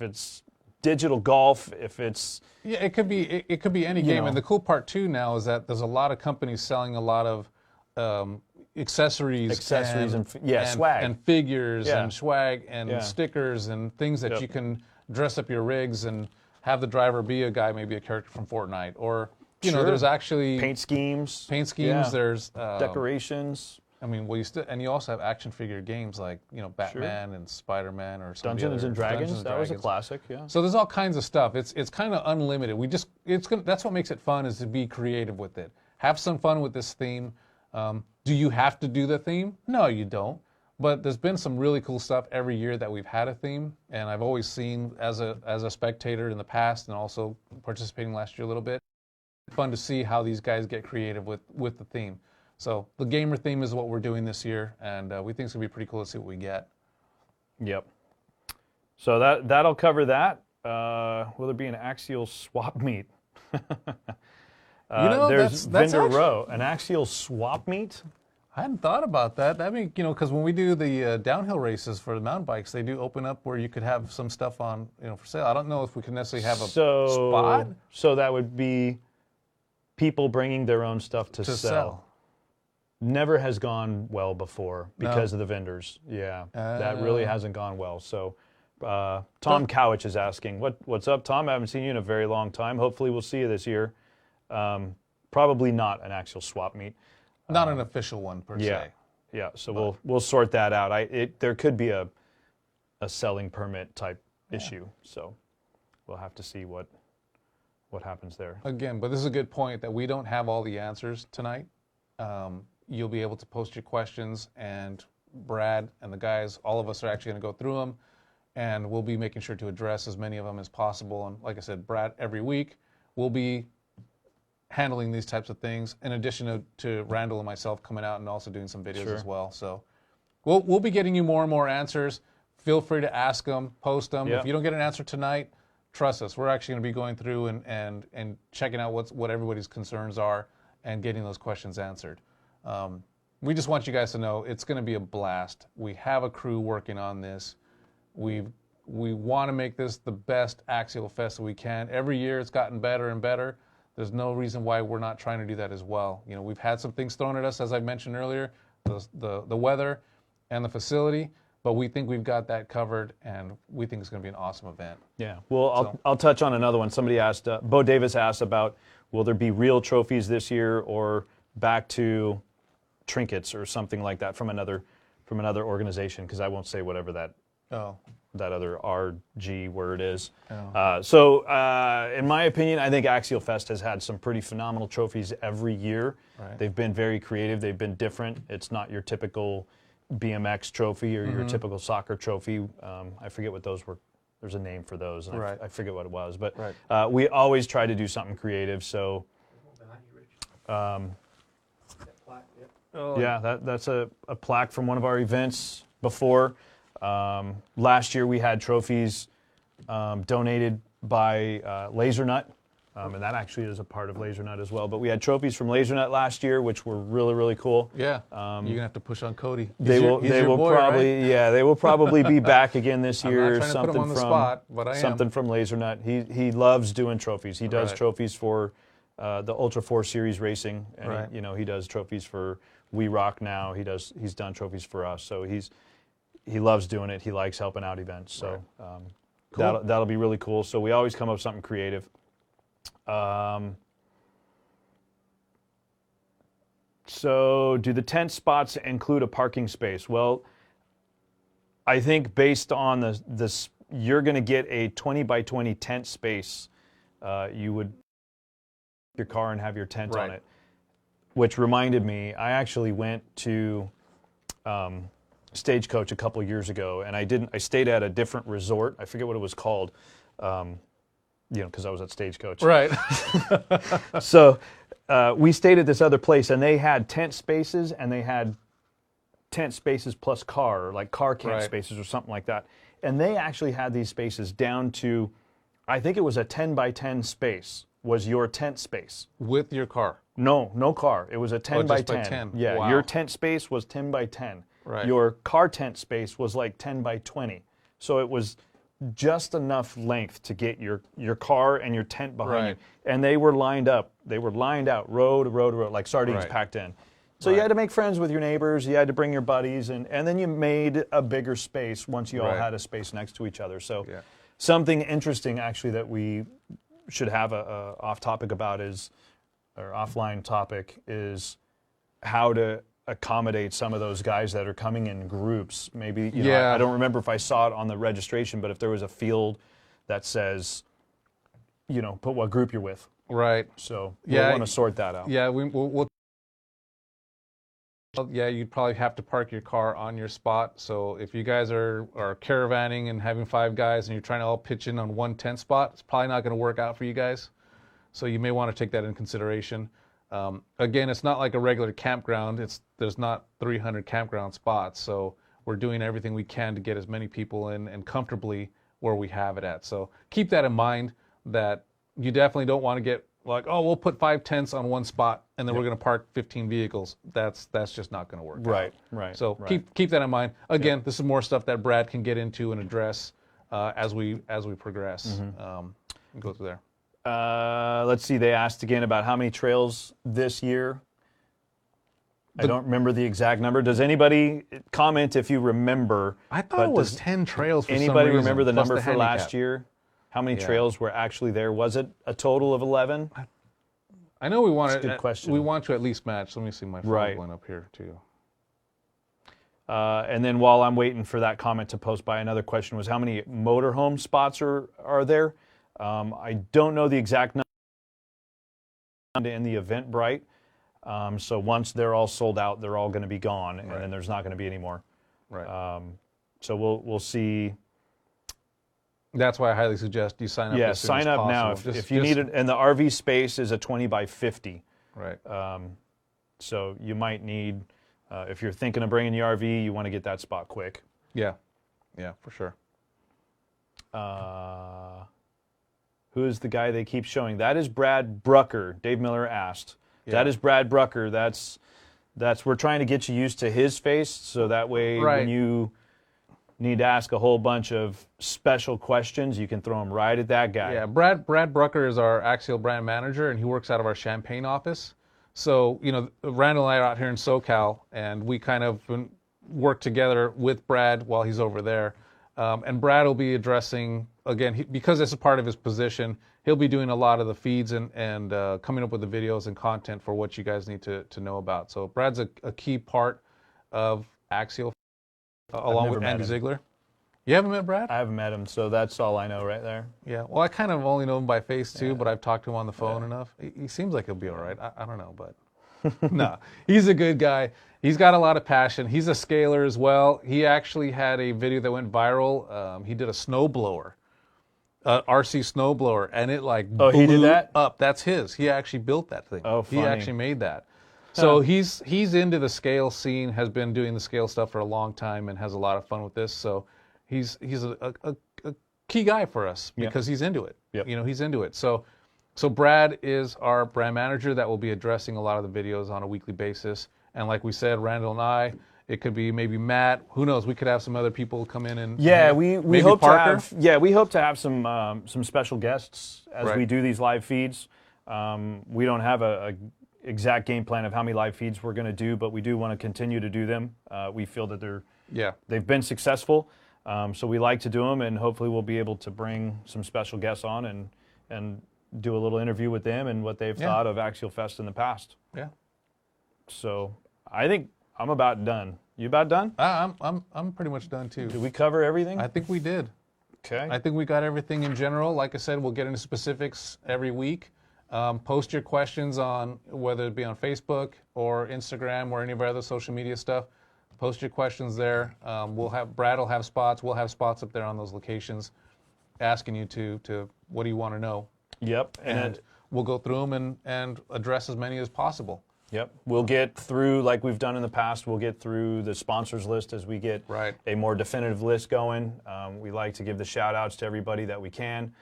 it's digital golf, if it's it could be any game. And the cool part too now is that there's a lot of companies selling a lot of accessories and swag and figures and swag and stickers and things that you can dress up your rigs and have the driver be a guy, maybe a character from Fortnite, or you know, there's actually paint schemes. There's decorations. I mean, you also have action figure games like Batman and Spider-Man or Dungeons and Dragons. That was a classic. Yeah. So there's all kinds of stuff. It's kind of unlimited. That's what makes it fun, is to be creative with it. Have some fun with this theme. Do you have to do the theme? No, you don't. But there's been some really cool stuff every year that we've had a theme, and I've always seen as a spectator in the past and also participating last year a little bit. Fun to see how these guys get creative with the theme. So the gamer theme is what we're doing this year, and we think it's going to be pretty cool to see what we get. Yep. So that'll cover that. Will there be an Axial swap meet? There's Vendor Row, an Axial swap meet? I hadn't thought about that. I mean, because when we do the downhill races for the mountain bikes, they do open up where you could have some stuff on, for sale. I don't know if we can necessarily have a spot. So that would be people bringing their own stuff to sell. Never has gone well before because of the vendors. Yeah, that really hasn't gone well. So Tom Cowich is asking, what's up, Tom? I haven't seen you in a very long time. Hopefully we'll see you this year. Probably not an Axial swap meet. Not an official one per se. Yeah. So we'll sort that out. There could be a selling permit type issue. So we'll have to see what happens there. Again, but this is a good point that we don't have all the answers tonight. You'll be able to post your questions, and Brad and the guys, all of us are actually going to go through them, and we'll be making sure to address as many of them as possible. And like I said, Brad, every week will be handling these types of things, in addition to Randall and myself coming out and also doing some videos as well. So we'll be getting you more and more answers. Feel free to ask them, post them. If you don't get an answer tonight, trust us, we're actually going to be going through and checking out what everybody's concerns are and getting those questions answered. We just want you guys to know it's going to be a blast. We have a crew working on this. We want to make this the best Axial Fest that we can. Every year it's gotten better and better. There's no reason why we're not trying to do that as well. We've had some things thrown at us, as I mentioned earlier, the weather and the facility, but we think we've got that covered, and we think it's going to be an awesome event. Yeah. Well, I'll touch on another one. Somebody asked, Bo Davis asked about, will there be real trophies this year or back to trinkets or something like that from another organization? Because I won't say whatever that other RG word is. So in my opinion, I think Axial Fest has had some pretty phenomenal trophies every year. Right. They've been very creative. They've been different. It's not your typical BMX trophy or your typical soccer trophy. I forget what those were. There's a name for those. And I forget what it was. But we always try to do something creative. So that's a plaque from one of our events before. Last year we had trophies donated by Laser Nut, And that actually is a part of LaserNut as well. But we had trophies from LaserNut last year, which were really, really cool. Yeah, you're gonna have to push on Cody. They will probably, right? Yeah, they will probably be back again this year. I'm not trying to put him on the spot, but I am. Something from LaserNut. He loves doing trophies. He does trophies for the Ultra 4 Series racing, and he does trophies for We Rock now. He's done trophies for us, so he loves doing it. He likes helping out events, so cool. that'll be really cool. So we always come up with something creative. So do the tent spots include a parking space? Well, I think based on this, you're going to get a 20 by 20 tent space. You would your car and have your tent on it, which reminded me, I actually went to Stagecoach a couple years ago, and I stayed at a different resort. I forget what it was called. Because I was at Stagecoach. Right. So we stayed at this other place, and they had tent spaces, and they had tent spaces plus car, or like car camp spaces or something like that. And they actually had these spaces down to, I think it was a 10 by 10 space was your tent space. With your car? No car. It was a 10 by 10. By 10. Yeah, wow. Your tent space was 10 by 10. Right. Your car tent space was like 10 by 20. So it was just enough length to get your car and your tent behind you. And they were lined up. They were lined out, row to row to row, like sardines packed in. So you had to make friends with your neighbors. You had to bring your buddies, and then you made a bigger space once you all had a space next to each other. So something interesting, actually, that we should have a off topic about or offline topic is how to accommodate some of those guys that are coming in groups. Maybe, I don't remember if I saw it on the registration, but if there was a field that says, put what group you're with. Right. So we'll want to sort that out. Yeah, we'll you'd probably have to park your car on your spot. So if you guys are caravanning and having 5 guys and you're trying to all pitch in on one tent spot, it's probably not going to work out for you guys. So you may want to take that into consideration. Again, it's not like a regular campground. There's not 300 campground spots. So we're doing everything we can to get as many people in and comfortably where we have it at. So keep that in mind, that you definitely don't want to get like, oh, we'll put 5 tents on one spot and then we're going to park 15 vehicles. That's just not going to work. Right. So keep that in mind. Again, this is more stuff that Brad can get into and address as we progress. Go through there. Let's see. They asked again about how many trails this year. I don't remember the exact number. Does anybody comment if you remember? I thought it was 10 trails for some anybody reason, remember the plus number the for handicap. last year? How many trails were actually there? Was it a total of 11? I know we want That's a good question. We want to at least match. Let me see my phone going up here too. And then while I'm waiting for that comment to post by, another question was how many motorhome spots are there? I don't know the exact number in the Eventbrite. So once they're all sold out, they're all going to be gone, and then there's not going to be any more. Right. So we'll see. That's why I highly suggest you sign up. Yeah, as soon sign as up possible. now if you need it. And the RV space is a 20 by 50. Right. So you might need, if you're thinking of bringing the RV, you want to get that spot quick. Yeah, for sure. Who is the guy they keep showing? That is Brad Brucker. Dave Miller asked. Yeah. That is Brad Brucker. That's we're trying to get you used to his face, so that way when you need to ask a whole bunch of special questions, you can throw them right at that guy. Yeah, Brad Brucker is our Axial brand manager, and he works out of our Champaign office. So, Randall and I are out here in SoCal, and we kind of work together with Brad while he's over there. And Brad will be addressing, again, because it's a part of his position, he'll be doing a lot of the feeds and coming up with the videos and content for what you guys need to know about. So Brad's a key part of Axial, along with Andy Ziegler. You haven't met Brad? I haven't met him, so that's all I know right there. Yeah, well, I kind of only know him by face too, but I've talked to him on the phone enough. He seems like he'll be all right. I don't know, but no, he's a good guy. He's got a lot of passion. He's a scaler as well. He actually had a video that went viral. He did a snowblower, RC snowblower, and it blew he did that? up. That's his. He actually built that thing. Oh, funny. He actually made that. So he's into the scale scene, has been doing the scale stuff for a long time, and has a lot of fun with this. So he's a key guy for us because he's into it. Yep. He's into it. So So Brad is our brand manager that will be addressing a lot of the videos on a weekly basis. And like we said, Randall and I, it could be maybe Matt. Who knows? We could have some other people come in and we maybe hope Parker. we hope to have some special guests as we do these live feeds. We don't have a exact game plan of how many live feeds we're going to do, but we do want to continue to do them. We feel that they've been successful, so we like to do them, and hopefully we'll be able to bring some special guests on and do a little interview with them and what they've thought of Axialfest in the past. Yeah. So I think I'm about done. You about done? I'm pretty much done too. Did we cover everything? I think we did. Okay. I think we got everything in general. Like I said, we'll get into specifics every week. Post your questions on whether it be on Facebook or Instagram or any of our other social media stuff. Post your questions there. Brad will have spots. We'll have spots up there on those locations, asking you to what do you want to know. Yep. And we'll go through them and address as many as possible. Yep. We'll get through, like we've done in the past, we'll get through the sponsors list as we get a more definitive list going. We like to give the shout outs to everybody that we can.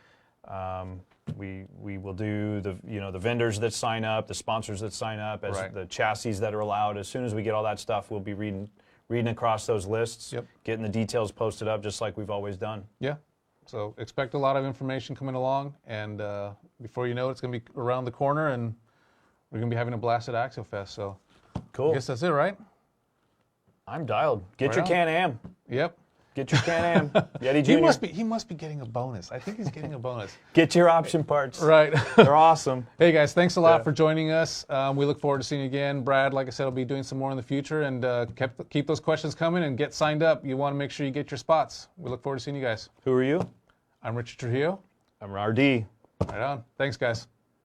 We will do the vendors that sign up, the sponsors that sign up, as the chassis that are allowed. As soon as we get all that stuff, we'll be reading across those lists, getting the details posted up just like we've always done. Yeah. So expect a lot of information coming along, and before you know it, it's going to be around the corner, and we're going to be having a blast at Axialfest. So cool. I guess that's it, right? I'm dialed. Get your Can-Am. Yep. Get your Can-Am. Yeti Jr. He must be getting a bonus. I think he's getting a bonus. Get your option parts. Right. They're awesome. Hey, guys, thanks a lot for joining us. We look forward to seeing you again. Brad, like I said, will be doing some more in the future, and keep those questions coming and get signed up. You want to make sure you get your spots. We look forward to seeing you guys. Who are you? I'm Richard Trujillo. I'm RD. Right on. Thanks, guys.